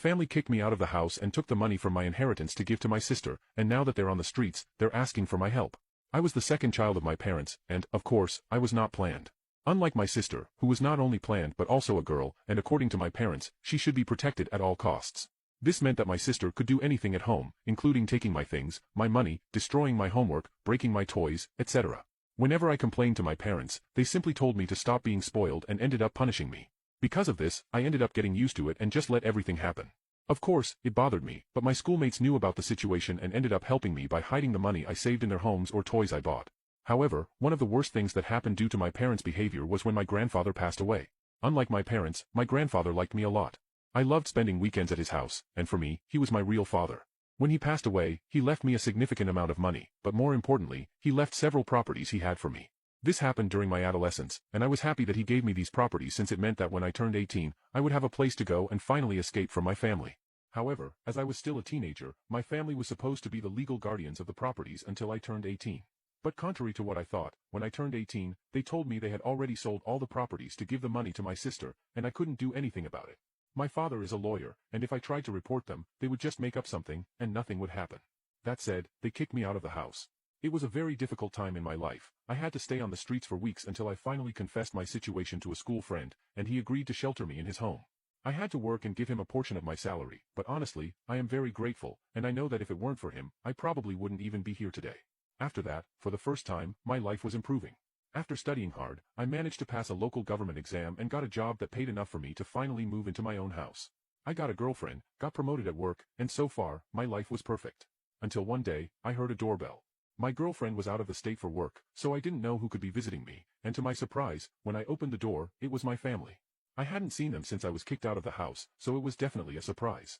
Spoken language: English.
family kicked me out of the house and took the money from my inheritance to give to my sister, and now that they're on the streets, they're asking for my help. I was the second child of my parents, and, of course, I was not planned. Unlike my sister, who was not only planned but also a girl, and according to my parents, she should be protected at all costs. This meant that my sister could do anything at home, including taking my things, my money, destroying my homework, breaking my toys, etc. Whenever I complained to my parents, they simply told me to stop being spoiled and ended up punishing me. Because of this, I ended up getting used to it and just let everything happen. Of course, it bothered me, but my schoolmates knew about the situation and ended up helping me by hiding the money I saved in their homes or toys I bought. However, one of the worst things that happened due to my parents' behavior was when my grandfather passed away. Unlike my parents, my grandfather liked me a lot. I loved spending weekends at his house, and for me, he was my real father. When he passed away, he left me a significant amount of money, but more importantly, he left several properties he had for me. This happened during my adolescence, and I was happy that he gave me these properties since it meant that when I turned 18, I would have a place to go and finally escape from my family. However, as I was still a teenager, my family was supposed to be the legal guardians of the properties until I turned 18. But contrary to what I thought, when I turned 18, they told me they had already sold all the properties to give the money to my sister, and I couldn't do anything about it. My father is a lawyer, and if I tried to report them, they would just make up something, and nothing would happen. That said, they kicked me out of the house. It was a very difficult time in my life. I had to stay on the streets for weeks until I finally confessed my situation to a school friend, and he agreed to shelter me in his home. I had to work and give him a portion of my salary, but honestly, I am very grateful, and I know that if it weren't for him, I probably wouldn't even be here today. After that, for the first time, my life was improving. After studying hard, I managed to pass a local government exam and got a job that paid enough for me to finally move into my own house. I got a girlfriend, got promoted at work, and so far, my life was perfect. Until one day, I heard a doorbell. My girlfriend was out of the state for work, so I didn't know who could be visiting me, and to my surprise, when I opened the door, it was my family. I hadn't seen them since I was kicked out of the house, so it was definitely a surprise.